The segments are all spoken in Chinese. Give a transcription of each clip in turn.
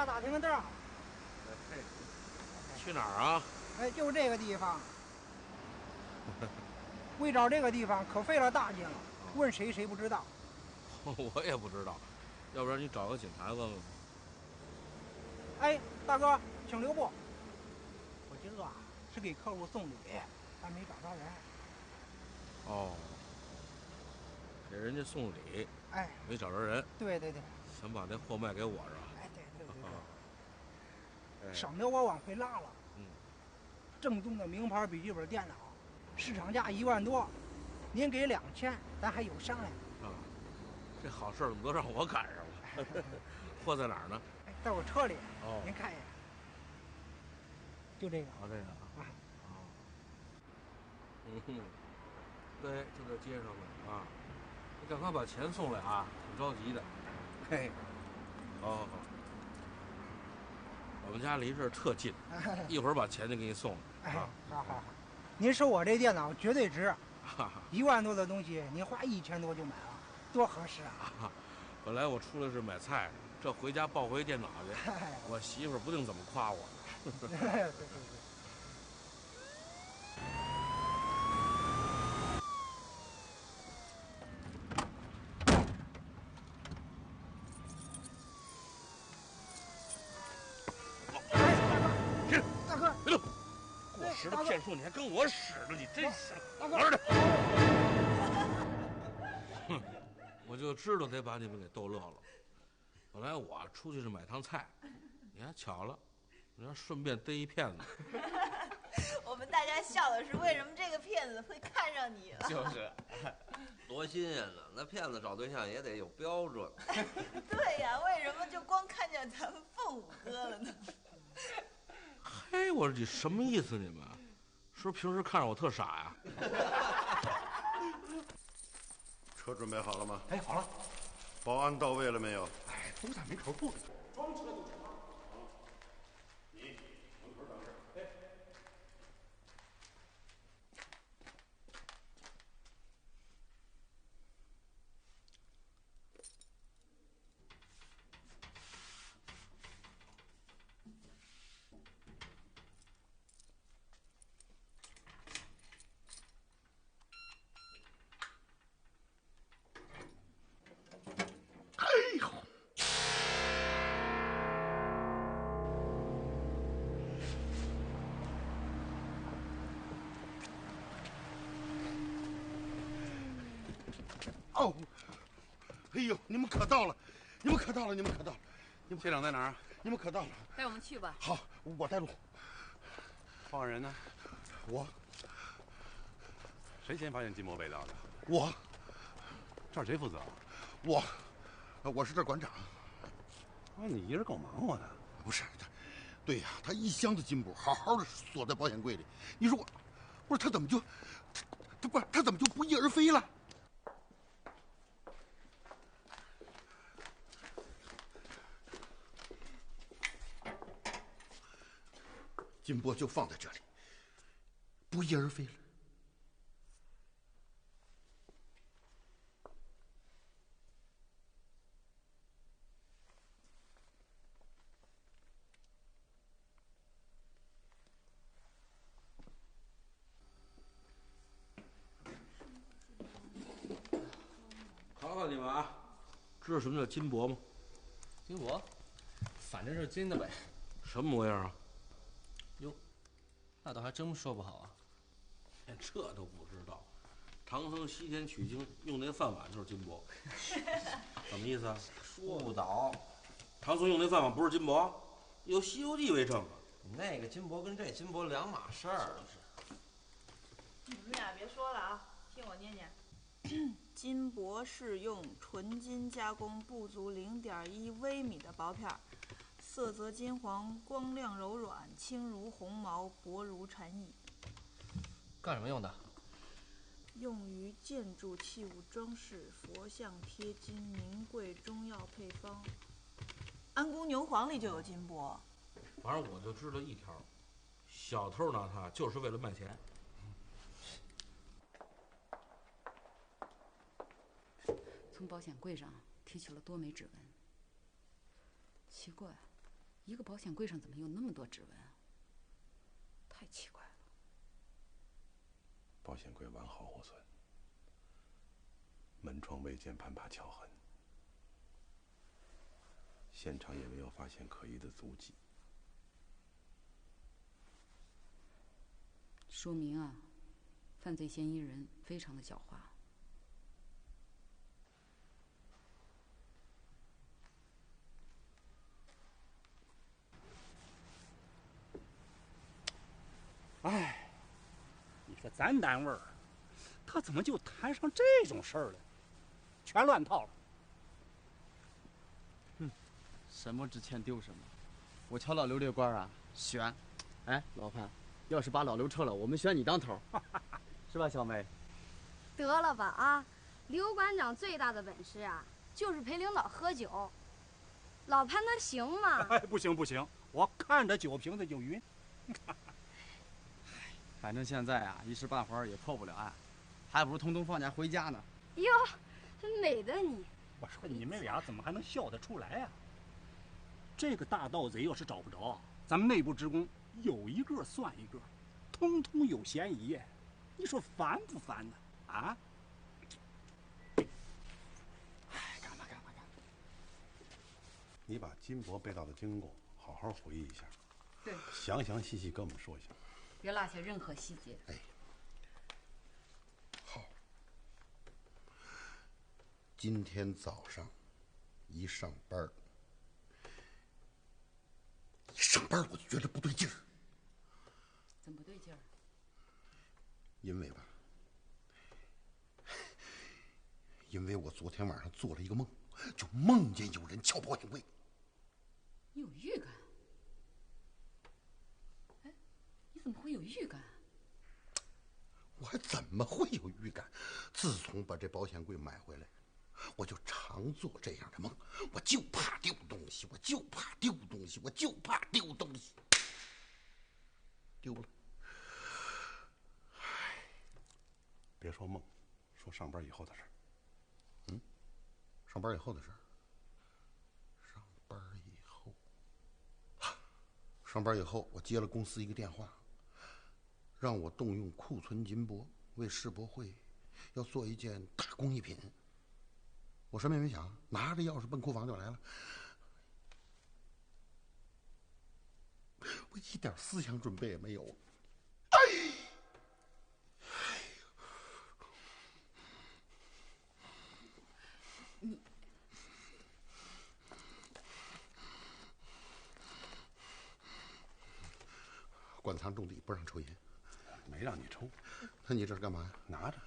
下打听个道。嘿，去哪儿啊？哎，就这个地方。为找这个地方可费了大劲了，问谁谁不知道。我也不知道，要不然你找个警察问问。哎，大哥，请留步。我今儿是给客户送礼，但没找着人。哦，给人家送礼，哎，没找着人。对对对，想把这货卖给我是吧？哎，对对对对，哎、省得我往回拉了。嗯，正宗的名牌笔记本电脑，市场价1万多，您给2000，咱还有商量。啊，这好事怎么都让我赶上了？货在哪儿呢？哎，在我车里。哦，您看一眼。就这个。这个啊。哦。嗯哼，对，就在街上呢啊。你赶快把钱送来啊，挺着急的。嘿，好好好。我们家离这儿特近，一会儿把钱就给你送了。哎，好好好，您收我这电脑绝对值，1万多的东西，您花1000多就买了，多合适啊！本来我出来是买菜，这回家抱回电脑去，我媳妇儿不定怎么夸我。对对对。大哥，别动！过时的骗术你还跟我使着，你真是大哥！玩的！哼，我就知道得把你们给逗乐了。本来我出去是买趟菜，你还巧了，你还顺便逮一骗子。我们大家笑的是为什么这个骗子会看上你了？就是，多新鲜呢！那骗子找对象也得有标准。对呀，为什么就光看见咱们凤舞哥了呢？嘿，我说你什么意思？你们是不是平时看着我特傻呀？车准备好了吗？哎，好了。保安到位了没有？哎，都在门口坐着，装车就成了。你门口等着。哎。哦，哎呦，你们可到了，你们可到了，你们可到了，你们谢长在哪儿？你们可到了，带我们去吧。好，我带路。报案人呢？我。谁先发现金箔被盗的？我。这儿谁负责？我是这馆长。啊，你一人够忙活的。不是，对呀，他一箱子金箔好好的锁在保险柜里，你说我说他怎么就他怎么就不翼而飞了？金箔就放在这里，不翼而飞了。考考你们啊，知道什么叫金箔吗？金箔，反正是金的呗。什么模样啊？哟，那倒还真说不好啊。连这都不知道？唐僧西天取经用那饭碗就是金箔，什么意思啊？说不倒，唐僧用那饭碗不是金箔，有《西游记》为证啊。那个金箔跟这金箔两码事儿。你们俩别说了啊，听我念念。金箔是用纯金加工不足0.1微米的薄片，色泽金黄，光亮柔软，轻如鸿毛，薄如蝉翼。干什么用的？用于建筑器物装饰、佛像贴金、名贵中药配方。安宫牛黄里就有金箔。反正我就知道一条，小偷拿它就是为了卖钱。从保险柜上提取了多枚指纹。奇怪，一个保险柜上怎么有那么多指纹啊？太奇怪了。保险柜完好无损，门窗未见攀爬撬痕，现场也没有发现可疑的足迹，说明啊，犯罪嫌疑人非常的狡猾。哎，你说咱单位儿，他怎么就摊上这种事儿了？全乱套了。什么值钱丢什么。我瞧老刘这官啊，悬。哎，老潘，要是把老刘撤了，我们选你当头，是吧，小梅？得了吧啊！刘馆长最大的本事啊，就是陪领导喝酒。老潘他行吗？哎，不行不行，我看着酒瓶子就晕。反正现在啊，一时半会儿也破不了案，还不如通通放假回家呢。哟，真美的你！我说你们俩怎么还能笑得出来啊？这个大盗贼要是找不着，咱们内部职工有一个算一个，通通有嫌疑。你说烦不烦呢？啊？哎，干嘛？你把金箔被盗的经过好好回忆一下，对，详详细细跟我们说一下，别落下任何细节。哎，好。今天早上一上班我就觉得不对劲儿。怎么不对劲儿？因为我昨天晚上做了一个梦，就梦见有人撬保险柜。你有预感？哎，你怎么会有预感？我还怎么会有预感？自从把这保险柜买回来，我就常做这样的梦，我就怕丢东西，我就怕丢东西，我就怕丢东西。丢了。别说梦，说上班以后的事儿。上班以后的事儿。上班以后，我接了公司一个电话，让我动用库存金箔为世博会要做一件大工艺品。我什么也没想，拿着钥匙奔库房就来了。我一点思想准备也没有。你馆藏重地，不让抽烟。没让你抽。那你这是干嘛呀？拿着，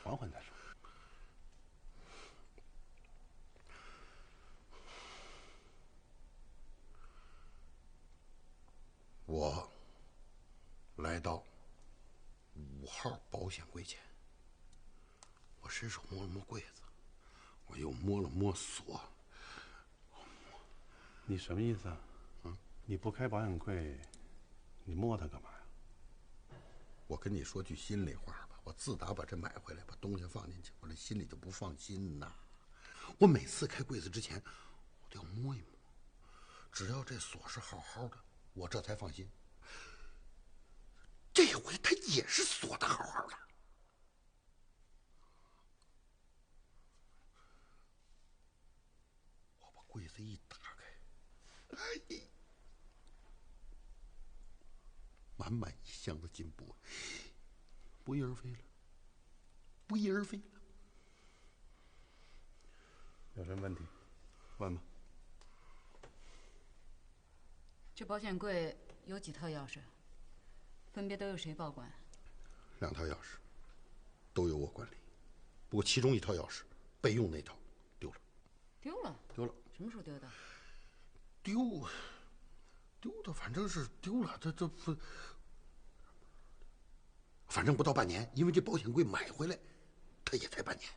缓缓再说。我来到5号保险柜前，我伸手摸了摸柜子，我又摸了摸锁。你什么意思啊？你不开保险柜，你摸它干嘛呀？我跟你说句心里话吧，我自打把这买回来，把东西放进去，我这心里就不放心呐。我每次开柜子之前，我都要摸一摸，只要这锁是好好的，我这才放心。这回它也是锁的好好的。我把柜子一打开，满满一箱子金箔，不翼而飞了，不翼而飞了。有什么问题？问吧。这保险柜有几套钥匙？分别都由谁保管？2套钥匙，都由我管理。不过其中1套钥匙，备用那套丢了。丢了？丢了。什么时候丢的？丢的，反正是丢了。这不，反正不到半年，因为这保险柜买回来，它也才半年。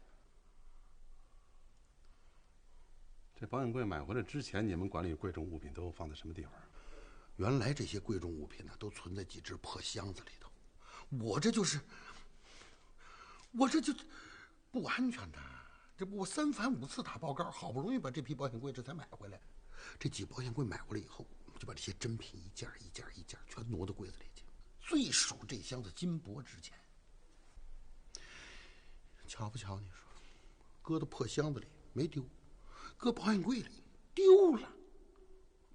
这保险柜买回来之前，你们管理贵重物品都放在什么地方？原来这些贵重物品呢，都存在几只破箱子里头。我这就不安全呐！这不我3番5次打报告，好不容易把这批保险柜这才买回来，这几保险柜买回来以后，就把这些珍品一件一件一件全挪到柜子里去，最数这箱子金箔值钱。巧不巧？你说，搁到破箱子里没丢，搁保险柜里丢了，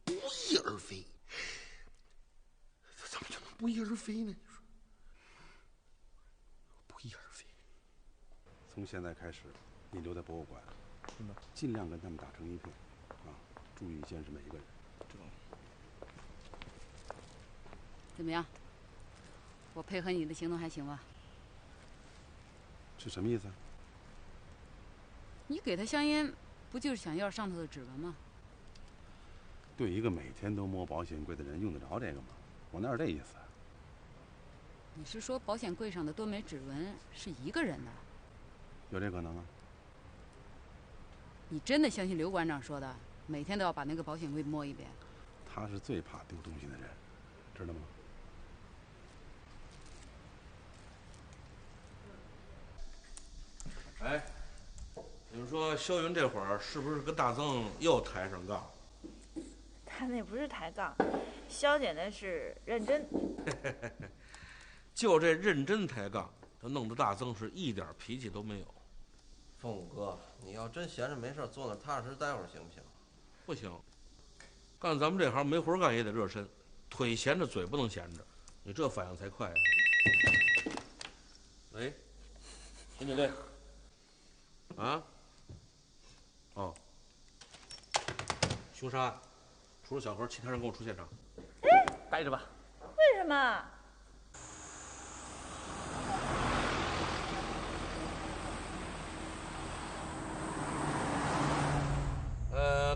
不翼而飞。怎么就能不翼而飞呢？你说，不翼而飞。从现在开始，你留在博物馆，尽量跟他们打成一片，啊，注意监视每一个人。怎么样？我配合你的行动还行吧？是什么意思啊？你给他香烟，不就是想要上头的指纹吗？对一个每天都摸保险柜的人，用得着这个吗？我哪有这意思啊？你是说保险柜上的多枚指纹是一个人的？有这可能啊？你真的相信刘馆长说的，每天都要把那个保险柜摸一遍？他是最怕丢东西的人，知道吗？哎，你们说肖云这会儿是不是跟大曾又抬上杠？他那不是抬杠，肖姐那是认真。就这认真抬杠，他弄得大曾是一点脾气都没有。凤五哥，你要真闲着没事，坐那踏实待会儿行不行？不行，干咱们这行没活干也得热身，腿闲着嘴不能闲着，你这反应才快啊。喂，刑警队。啊？哦。凶杀案，除了小何，其他人跟我出现场。待着吧。为什么？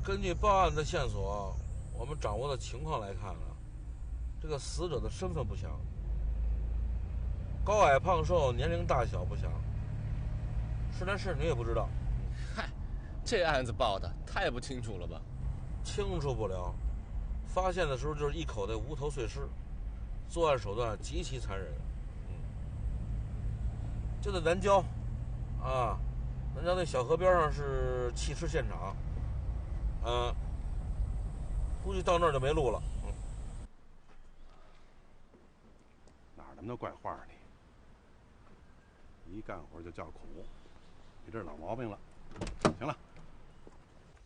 根据报案的线索，我们掌握的情况来看啊，这个死者的身份不详，高矮胖瘦、年龄大小不详，是男是女也不知道。嗨，这案子报的太不清楚了吧？清楚不了，发现的时候就是一口袋无头碎尸，作案手段极其残忍。就在南郊，啊，南郊那小河边上是弃尸现场。估计到那儿就没路了。哪儿那么多怪话呢？一干活就叫苦，你这是老毛病了。行了，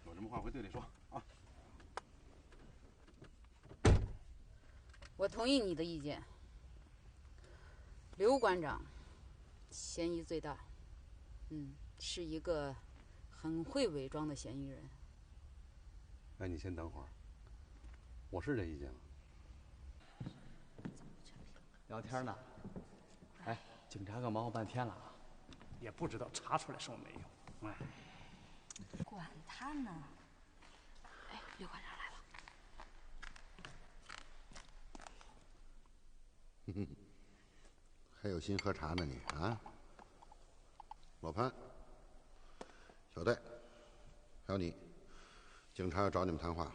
有什么话回队里说啊。我同意你的意见。刘馆长嫌疑最大，是一个很会伪装的嫌疑人。哎，你先等会儿，我是这意见吗？聊天呢。哎，警察可忙活半天了啊，也不知道查出来什么没有。哎，管他呢。哎，刘馆长来了。还有心喝茶呢你啊？老潘、小戴，还有你。警察要找你们谈话，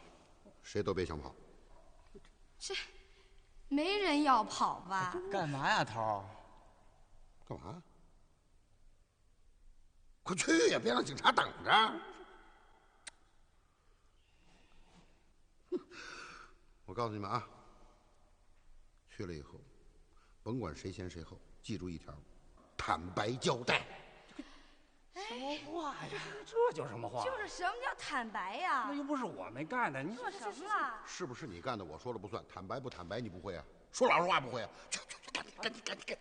谁都别想跑。这，没人要跑吧？干嘛呀，头？干嘛？快去呀！别让警察等着。我告诉你们啊，去了以后，甭管谁先谁后，记住一条：坦白交代。什么话呀？这叫什么话？就是什么叫坦白呀？那又不是我们干的，你做什么了？是不是你干的？我说了不算。坦白不坦白你不会啊？说老实话不会啊？去，赶紧！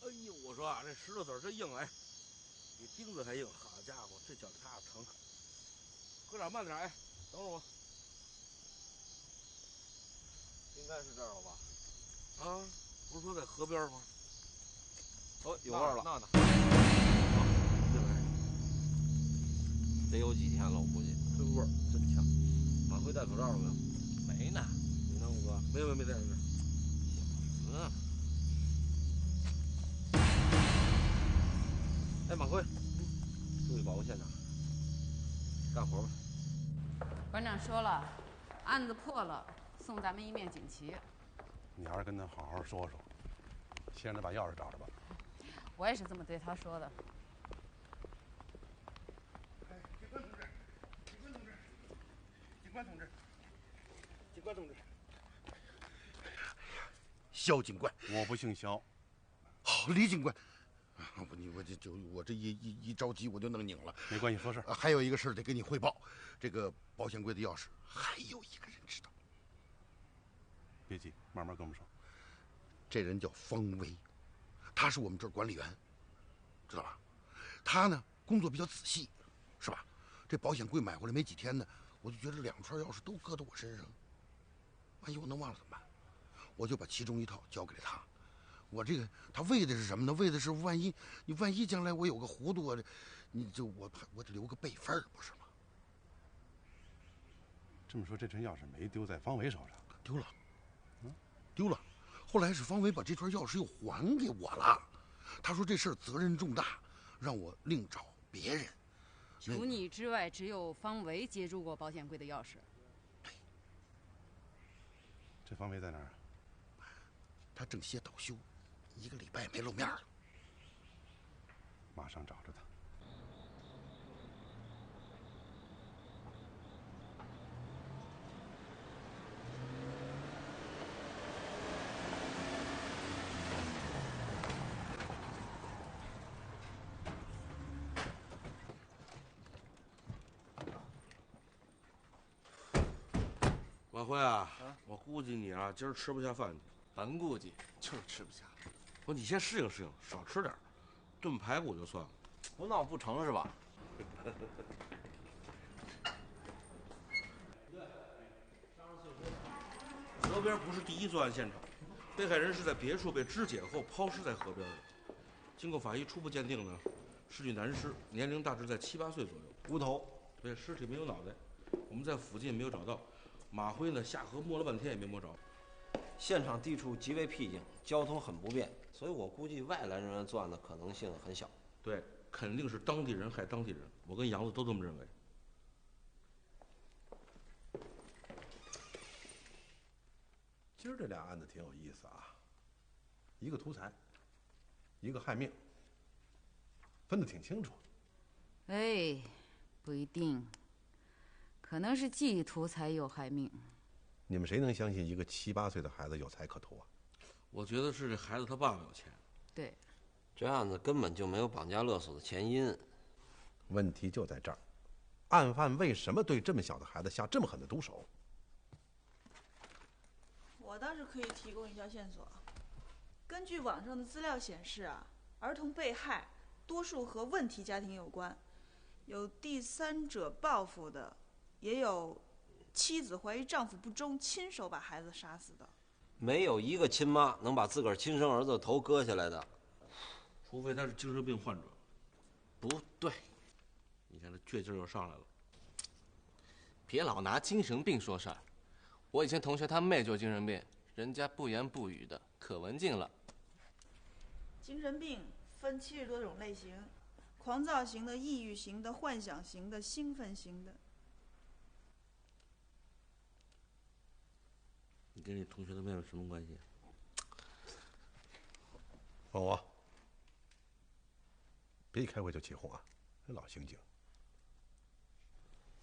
哎呦，我说啊，这石头子真硬哎，比钉子还硬。好家伙，这脚踏疼。科长慢点哎，等会儿我。应该是这儿了吧？啊，不是说在河边吗？哦，有味儿了。那得有几天了，我估计。这味儿真强。马辉戴口罩了没有？没呢。你呢，五哥？没戴着。哎，马辉，注意保护现场，干活吧。馆长说了，案子破了，送咱们一面锦旗。你还是跟他好好说说，先让他把钥匙找着吧。我也是这么对他说的。官同志，警官同志，肖警官，我不姓肖。好，李警官。我这一着急我就弄拧了。没关系，说事。还有一个事儿得跟你汇报，这个保险柜的钥匙还有一个人知道。别急，慢慢跟我们说。这人叫方维，他是我们这儿管理员，知道吧？他呢工作比较仔细，是吧？这保险柜买回来没几天呢，我就觉得2串钥匙都搁到我身上，万一我弄忘了怎么办？我就把其中一套交给了他。我这个他为的是什么呢？为的是万一将来我有个糊涂，我得留个备份，不是吗？这么说，这串钥匙没丢在方维手上？丢了，丢了。后来是方维把这串钥匙又还给我了，他说这事儿责任重大，让我另找别人。除你之外，只有方维接触过保险柜的钥匙。对。这方维在哪儿啊？他正歇倒休，1个礼拜没露面了。马上找着他。晚会啊，我估计你啊今儿吃不下饭去。甭估计，就是吃不下。你先适应适应，少吃点，炖排骨就算了。不闹不成是吧？河边不是第一作案现场，被害人是在别处被肢解后抛尸在河边的。经过法医初步鉴定呢，是具男尸，年龄大致在7、8岁左右，无头。对，尸体没有脑袋。我们在附近没有找到，马辉呢下河摸了半天也没摸着。现场地处极为僻静，交通很不便，所以我估计外来人员作案的可能性很小。对，肯定是当地人害当地人，我跟杨子都这么认为。今儿这俩案子挺有意思啊，一个图财，一个害命，分得挺清楚。哎，不一定，可能是既图财又害命。你们谁能相信一个7、8岁的孩子有财可图啊？我觉得是这孩子他爸爸有钱。对，这案子根本就没有绑架勒索的前因。问题就在这儿，案犯为什么对这么小的孩子下这么狠的毒手？我倒是可以提供一条线索。根据网上的资料显示啊，儿童被害多数和问题家庭有关，有第三者报复的，也有妻子怀疑丈夫不忠，亲手把孩子杀死的。没有一个亲妈能把自个儿亲生儿子的头割下来的，除非他是精神病患者。不对，你看这倔劲儿又上来了。别老拿精神病说事儿。我以前同学他妹就是精神病，人家不言不语的，可文静了。精神病分70多种类型，狂躁型的、抑郁型的、幻想型的、兴奋型的。你跟你同学的妹妹什么关系？问我，别一开会就起哄啊，老刑警。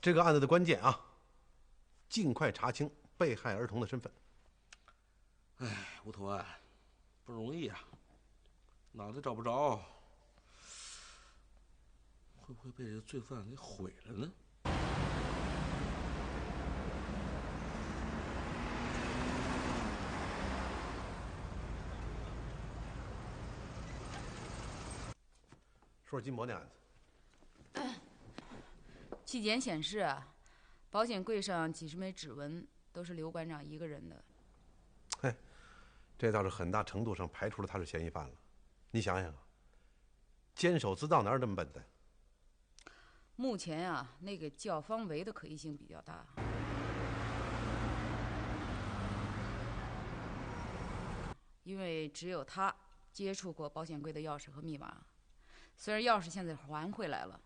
这个案子的关键啊，尽快查清被害儿童的身份。哎，无头案不容易啊，脑袋找不着，会不会被这个罪犯给毁了呢？说说金博那案子。纪检显示啊，保险柜上几十枚指纹都是刘馆长一个人的。嘿，这倒是很大程度上排除了他是嫌疑犯了。你想想啊，监守自盗哪有这么笨的？目前啊，那个叫方维的可疑性比较大。因为只有他接触过保险柜的钥匙和密码。虽然钥匙现在还回来了，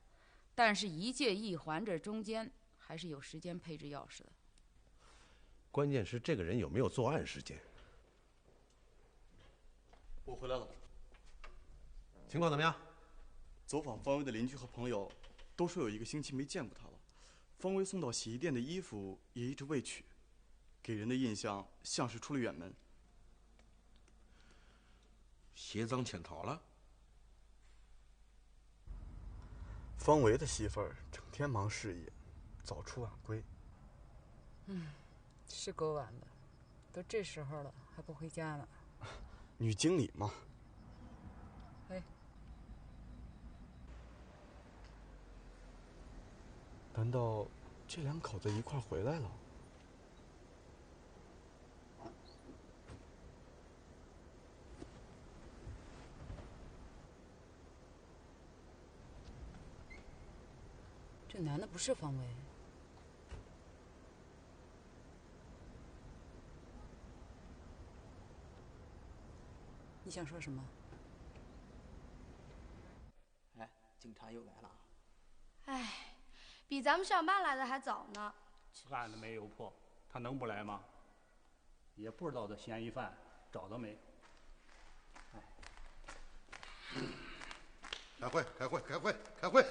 但是一借一还这中间还是有时间配置钥匙的。关键是这个人有没有作案时间？我回来了。情况怎么样？走访方位的邻居和朋友都说有1个星期没见过他了，方维送到洗衣店的衣服也一直未取，给人的印象像是出了远门。协赃潜逃了？方维的媳妇儿整天忙事业，早出晚归。是够晚的，都这时候了还不回家呢。女经理嘛。哎，难道这两口子一块回来了？这男的不是方维。你想说什么？哎，警察又来了啊！哎，比咱们上班来的还早呢。案子没有破，他能不来吗？也不知道这嫌疑犯找到没。开会，开会，开会，开会！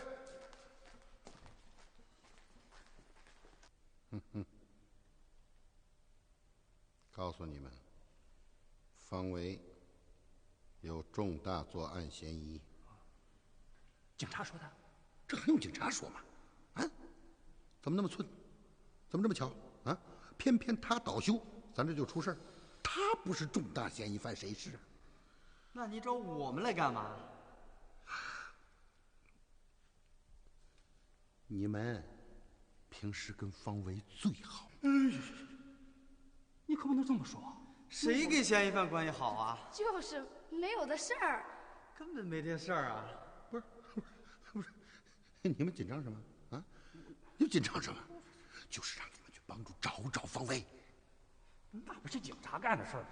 告诉你们，方维有重大作案嫌疑。警察说的？这还用警察说吗？啊？怎么那么寸？怎么这么巧啊？偏偏他倒休，咱这就出事儿。他不是重大嫌疑犯，谁是啊？那你找我们来干嘛？你们平时跟方维最好。你可不能这么说。谁跟嫌疑犯关系好啊？就是没有的事儿，根本没这事儿啊！不是，你们紧张什么啊？你们紧张什么？就是让你们去帮助找方维。那不是警察干的事儿。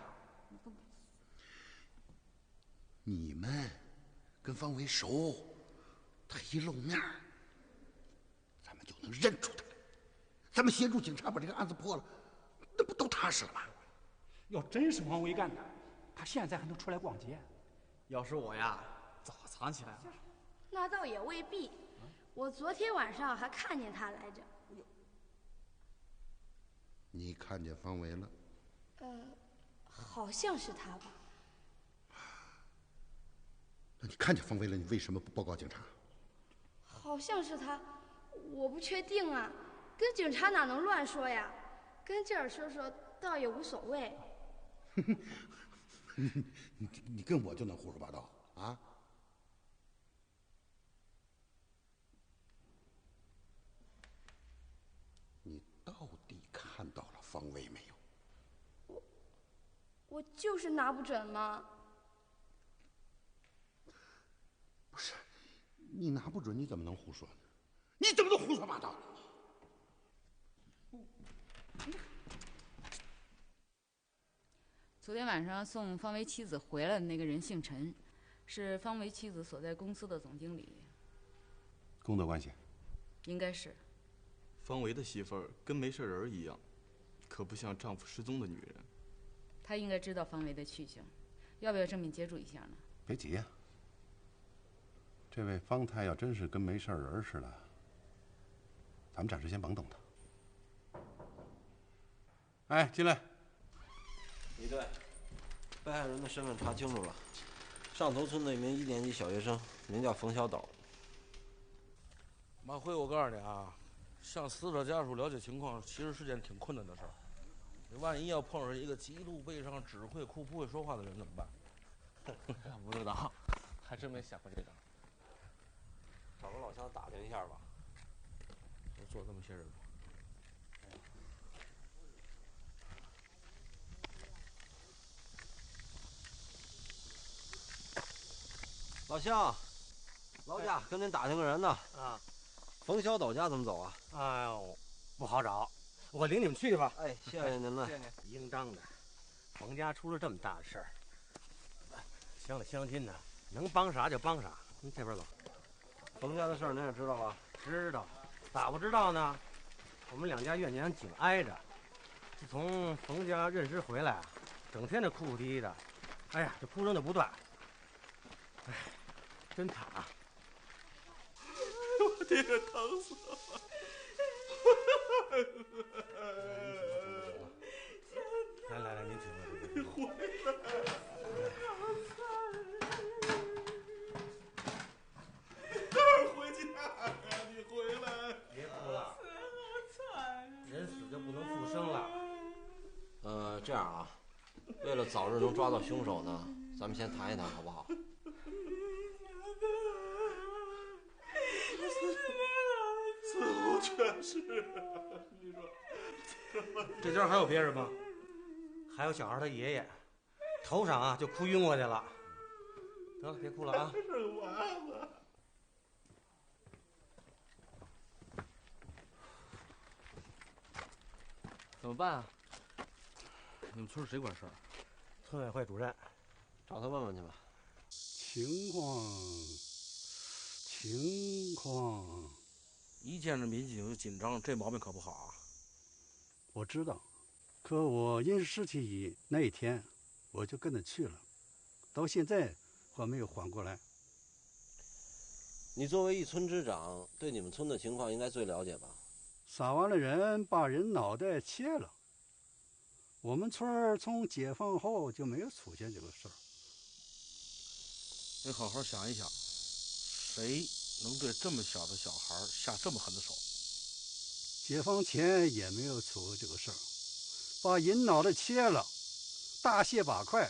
你们跟方维熟，他一露面，咱们就能认出他来。咱们协助警察把这个案子破了，那不都踏实了吗？要真是方维干的，他现在还能出来逛街。要是我呀，早藏起来了。那倒也未必。我昨天晚上还看见他来着。你看见方维了？好像是他吧。那你看见方维了，你为什么不报告警察？好像是他，我不确定啊。跟警察哪能乱说呀？跟这儿说说倒也无所谓。你跟我就能胡说八道啊？你到底看到了方维没有？我就是拿不准嘛。不是，你拿不准，你怎么能胡说呢？你怎么能胡说八道呢？昨天晚上送方维妻子回来的那个人姓陈，是方维妻子所在公司的总经理。工作关系？应该是。方维的媳妇儿跟没事人一样，可不像丈夫失踪的女人。她应该知道方维的去向，要不要正面接触一下呢？别急呀，这位方太要真是跟没事人似的，咱们暂时先甭动他。哎，进来。李队，被害人的身份查清楚了，上头村的一名1年级小学生，名叫冯小岛。马辉，我告诉你啊，向死者家属了解情况，其实是件挺困难的事儿。你万一要碰上一个极度悲伤、只会哭不会说话的人怎么办？不知道，还真没想过这个。找个老乡打听一下吧。就做这么些人吗？老乡，老家跟您打听个人呢。啊，冯小岛家怎么走啊？哎呦，不好找，我领你们去去吧。哎，谢谢您了。谢谢您。应当的，冯家出了这么大的事儿，乡里乡亲呢，能帮啥就帮啥。您这边走。冯家的事儿您也知道吧？知道，咋不知道呢？我们两家院墙紧挨着。自从冯家认尸回来啊，整天的哭哭啼啼的，哎呀，这哭声就不断。哎，真惨啊！我爹疼死了！来，您请坐。回家呀！你回来！别哭了，人死就不能复生了。这样啊，为了早日能抓到凶手呢，咱们先谈一谈，好不好？死无全尸，你说这家还有别人吗？还有小孩他爷爷，头上啊就哭晕过去了。得了，别哭了啊！是个娃子。怎么办啊？你们村谁管事儿？村委会主任，找他问问去吧。情况，一见着民警就紧张，这毛病可不好啊。我知道，可我认尸体那一天，我就跟着去了，到现在还没有缓过来。你作为一村之长，对你们村的情况应该最了解吧？杀完了人，把人脑袋切了。我们村儿从解放后就没有出现这个事儿。你好好想一想，谁能对这么小的小孩下这么狠的手？解放前也没有出过这个事儿，把人脑袋切了，大卸8块。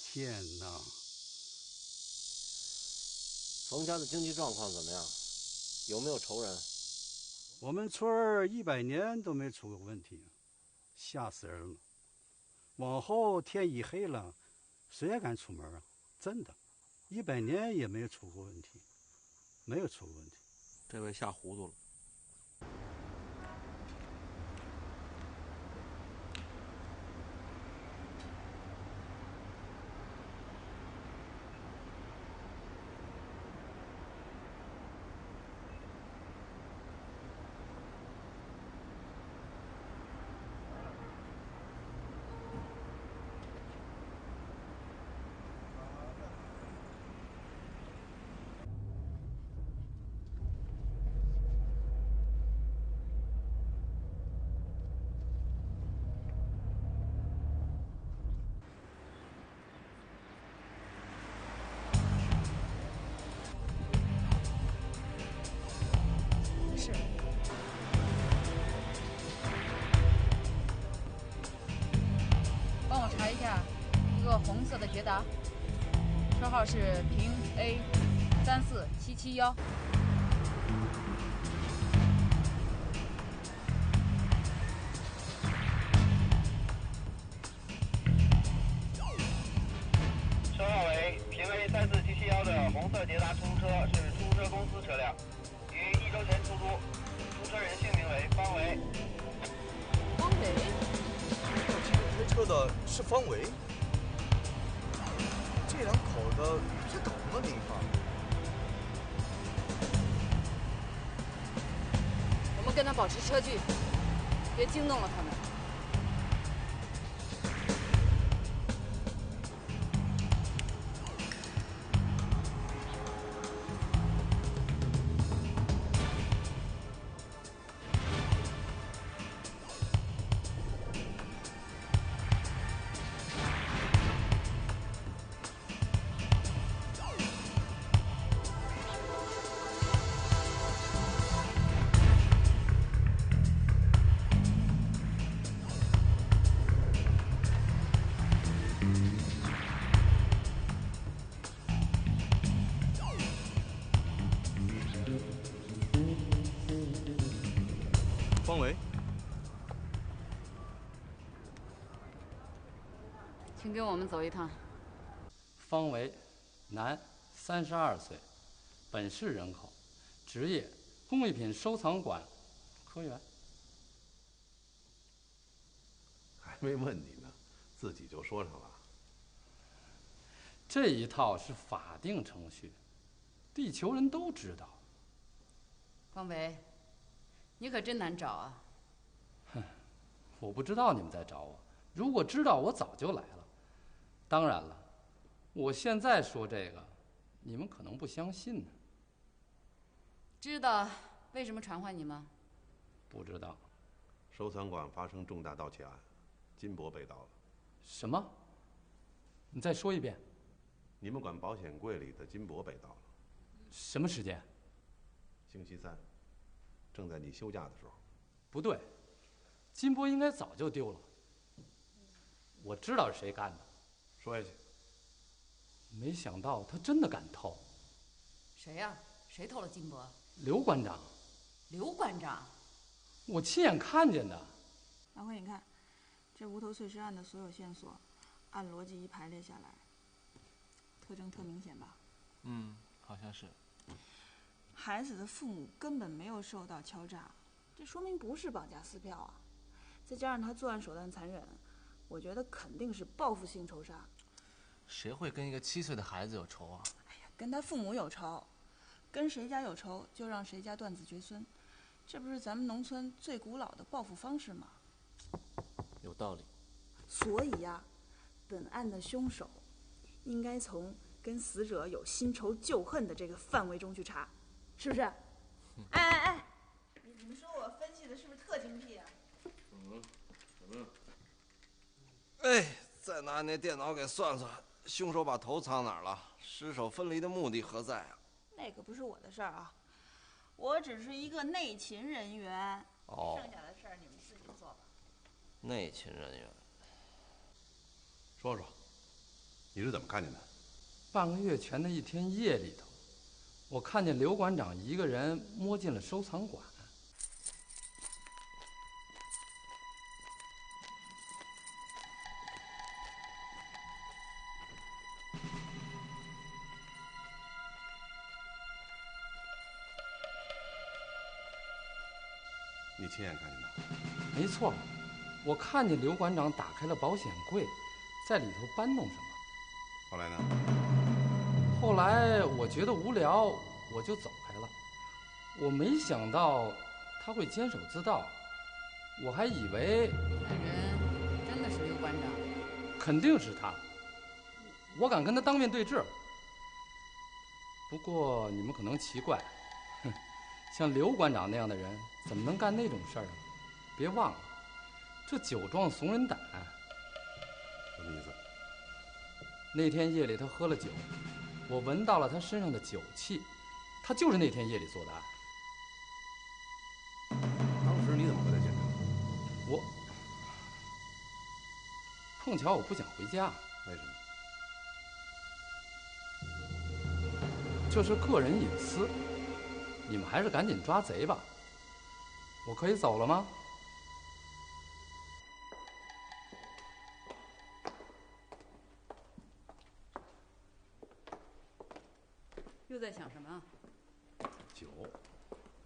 天哪！冯家的经济状况怎么样？有没有仇人？我们村儿100年都没出过问题，吓死人了。往后天一黑了，谁还敢出门啊？真的，100年也没有出过问题，没有出过问题。这位吓糊涂了。是。帮我查一下一个红色的捷达，车号是平 A34771。车号为平 A34771的红色捷达出租车是出租车公司车辆，于1周前出租，出车人姓名为方维。方维？开车的是方维？这两口子是同个地方。我们跟他保持车距，别惊动了他们。方维，请跟我们走一趟。方维，男，32岁，本市人口，职业工艺品收藏馆科员。还没问你呢，自己就说上了。这一套是法定程序，地球人都知道。方维，你可真难找啊！哼，我不知道你们在找我，如果知道，我早就来了。当然了，我现在说这个，你们可能不相信呢。知道为什么传唤你吗？不知道。收藏馆发生重大盗窃案，金箔被盗了。什么？你再说一遍。你们馆保险柜里的金箔被盗了。什么时间？星期三，正在你休假的时候。不对，金箔应该早就丢了。我知道是谁干的，说下去。没想到他真的敢偷。谁呀？谁偷了金箔？刘馆长。刘馆长，我亲眼看见的。老辉，你看，这无头碎尸案的所有线索，按逻辑一排列下来，特征特明显吧？嗯，好像是。孩子的父母根本没有受到敲诈，这说明不是绑架撕票啊！再加上他作案手段残忍，我觉得肯定是报复性仇杀。谁会跟一个7岁的孩子有仇啊？哎呀，跟他父母有仇，跟谁家有仇就让谁家断子绝孙，这不是咱们农村最古老的报复方式吗？有道理。所以呀，本案的凶手应该从跟死者有新仇旧恨的这个范围中去查，是不是？哎，你们说我分析的是不是特精辟啊？怎么？哎，再拿那电脑给算算，凶手把头藏哪儿了？尸首分离的目的何在啊？那可不是我的事儿啊，我只是一个内勤人员。哦，剩下的事儿你们自己做吧。内勤人员。说说，你是怎么看见的？半个月前的一天夜里头，我看见刘馆长一个人摸进了收藏馆。你亲眼看见的？没错，我看见刘馆长打开了保险柜，在里头搬弄什么。后来呢？后来我觉得无聊，我就走开了。我没想到他会监守自盗，我还以为那人真的是刘馆长。肯定是他，我敢跟他当面对质。不过你们可能奇怪，像刘馆长那样的人怎么能干那种事儿啊？别忘了，这酒壮怂人胆。什么意思？那天夜里他喝了酒，我闻到了他身上的酒气，他就是那天夜里做的案。当时你怎么会在现场？我碰巧我不想回家。为什么？这是个人隐私，你们还是赶紧抓贼吧。我可以走了吗？又在想什么？酒。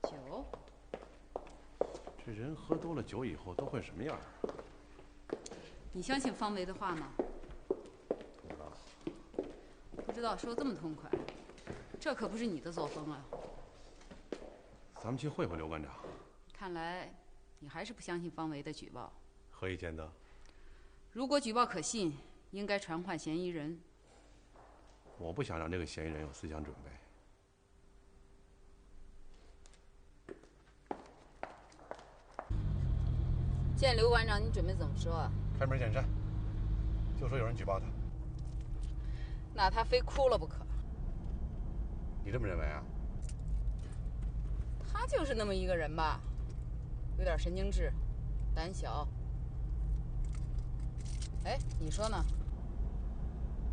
酒？这人喝多了酒以后都会什么样啊？你相信方维的话吗？不知道。不知道说这么痛快，这可不是你的作风啊。咱们去会会刘馆长。看来你还是不相信方维的举报。何以见得？如果举报可信，应该传唤嫌疑人。我不想让这个嫌疑人有思想准备。见刘馆长，你准备怎么说啊？开门见山，就说有人举报他。那他非哭了不可。你这么认为啊？他就是那么一个人吧，有点神经质，胆小。哎，你说呢？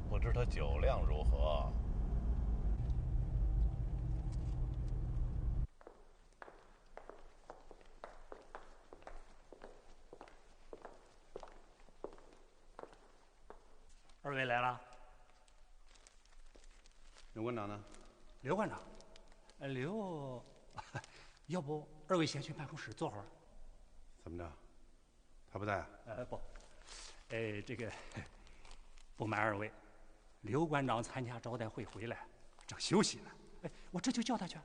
不知他酒量如何？二位来了。刘馆长呢？刘馆长，刘，要不二位先去办公室坐会儿？怎么着？他不在啊？不，这个不瞒二位，刘馆长参加招待会回来，正休息呢。哎，我这就叫他去。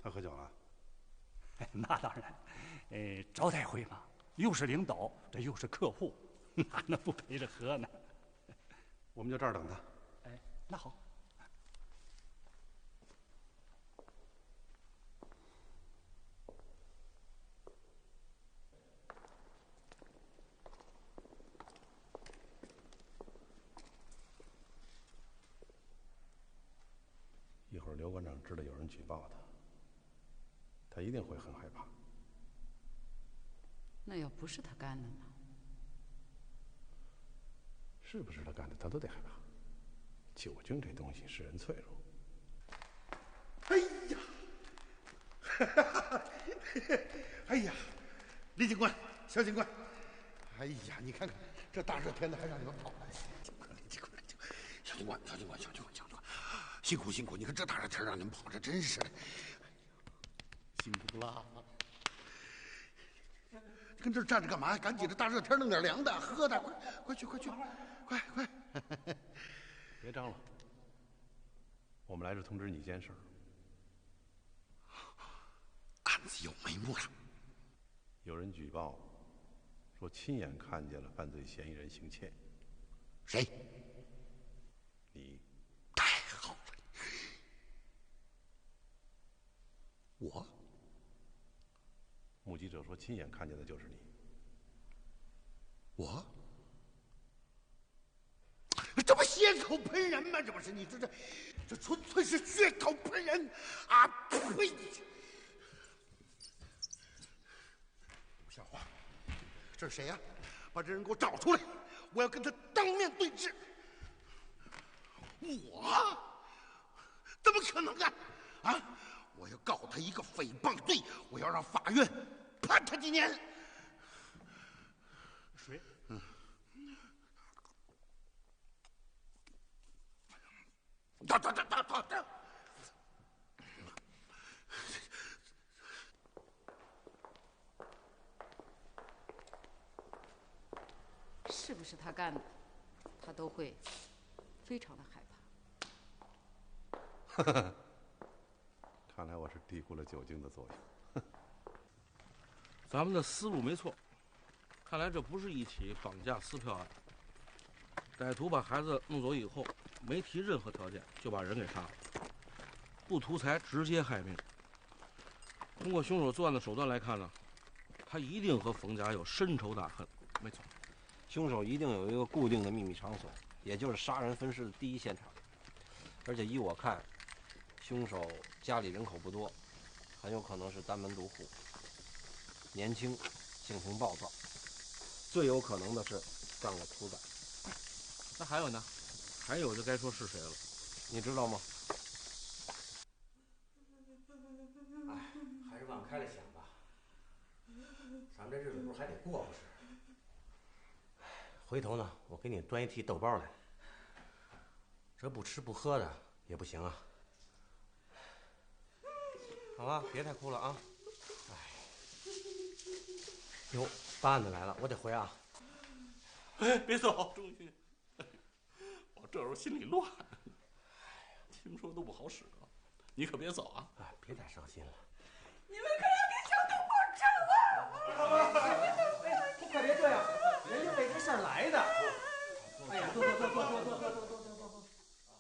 他喝酒了？那当然，招待会嘛，又是领导，这又是客户，哪能不陪着喝呢？我们就这儿等他。哎，那好。知道有人举报他，他一定会很害怕。那要不是他干的呢？是不是他干的，他都得害怕。酒精这东西使人脆弱。哎呀，哎呀，李警官、肖警官，哎呀，你看看这大热天的还让你们跑来，肖警官，辛苦辛苦！你看这大热天让你们跑，这真是的，辛苦了。跟这儿站着干嘛呀？赶紧这大热天弄点凉的喝的，快去！快！别张罗，我们来这通知你一件事儿。案子有眉目了。有人举报说亲眼看见了犯罪嫌疑人行窃。谁？你。太好了。我。目击者说亲眼看见的就是你。我。这不血口喷人吗？这不是你这纯粹是血口喷人啊！呸！不像话！这是谁呀？把这人给我找出来，我要跟他当面对质。我？怎么可能啊！啊！我要告他一个诽谤罪，我要让法院判他几年。谁？他。是不是他干的，他都会非常的害怕。看来我是低估了酒精的作用。咱们的思路没错，看来这不是一起绑架撕票案。歹徒把孩子弄走以后，没提任何条件就把人给杀了，不图财，直接害命。通过凶手作案的手段来看呢，他一定和冯家有深仇大恨。没错，凶手一定有一个固定的秘密场所，也就是杀人分尸的第一现场。而且依我看，凶手家里人口不多，很有可能是单门独户，年轻，性情暴躁，最有可能的是干过粗仔。那还有呢？还有就该说是谁了，你知道吗？哎，还是往开了想吧。咱们这日子不是还得过不是？回头呢，我给你端一屉豆包来。这不吃不喝的也不行啊。好吧，别太哭了啊。哎，哟，办案的来了，我得回啊。哎，别走，钟勋。我这时候心里乱，听说都不好使了，你可别走啊！哎，别太伤心了。你们可要给小豆包整了！快别这样，人家为这事儿来的。哎呀，坐。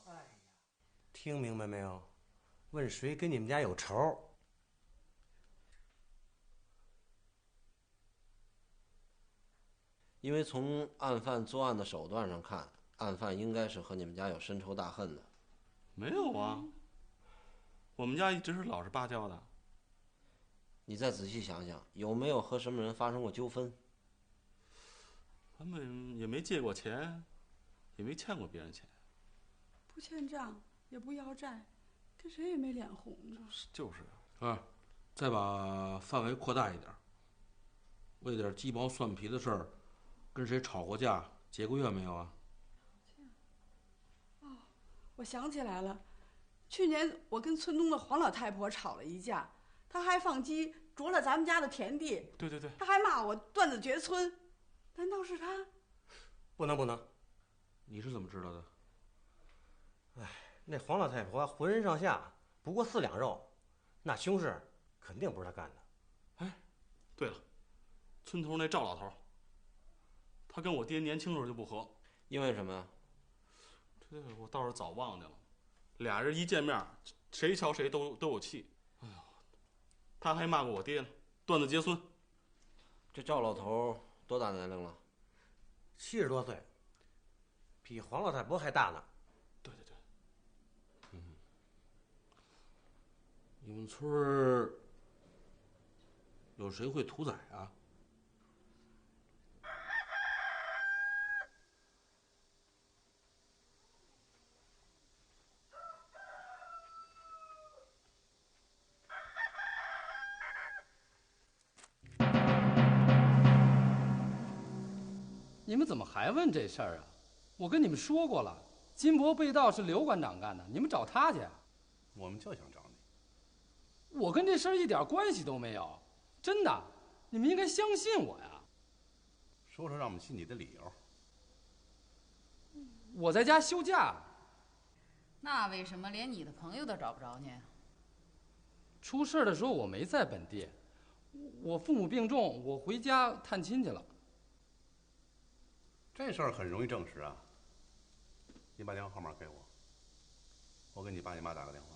哎呀，听明白没有？问谁跟你们家有仇？因为从案犯作案的手段上看，案犯应该是和你们家有深仇大恨的。没有啊，我们家一直是老实巴交的。你再仔细想想，有没有和什么人发生过纠纷？他们也没借过钱，也没欠过别人钱，不欠账，也不要债，跟谁也没脸红呢。就是啊，再把范围扩大一点，为点鸡毛蒜皮的事儿，跟谁吵过架、结过怨没有啊？哦，我想起来了，去年我跟村东的黄老太婆吵了一架，她还放鸡啄了咱们家的田地。对，她还骂我断子绝孙，难道是她？不能。你是怎么知道的？哎，那黄老太婆浑身上下不过4两肉，那凶事肯定不是她干的。哎，对了，村头那赵老头，他跟我爹年轻时候就不和。因为什么呀？这我倒是早忘记了。俩人一见面，谁瞧谁都有气。哎呦，他还骂过我爹呢，断子绝孙。这赵老头多大年龄了？70多岁，比黄老太婆还大呢。对。你们村儿有谁会屠宰啊？你们怎么还问这事儿啊？我跟你们说过了，金箔被盗是刘馆长干的，你们找他去。我们就想找你。我跟这事儿一点关系都没有，真的，你们应该相信我呀。说说让我们信你的理由。我在家休假。那为什么连你的朋友都找不着你？出事的时候我没在本地，我父母病重，我回家探亲去了。这事儿很容易证实啊。你把电话号码给我，我给你爸你妈打个电话。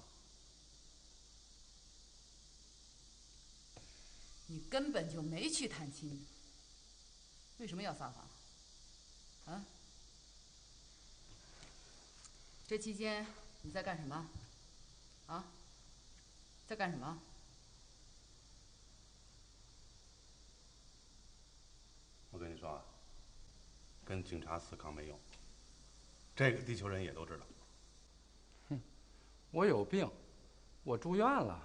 你根本就没去探亲，为什么要撒谎？啊？这期间你在干什么？啊？在干什么？我跟你说啊，跟警察死扛没用，这个地球人也都知道。我有病，我住院了。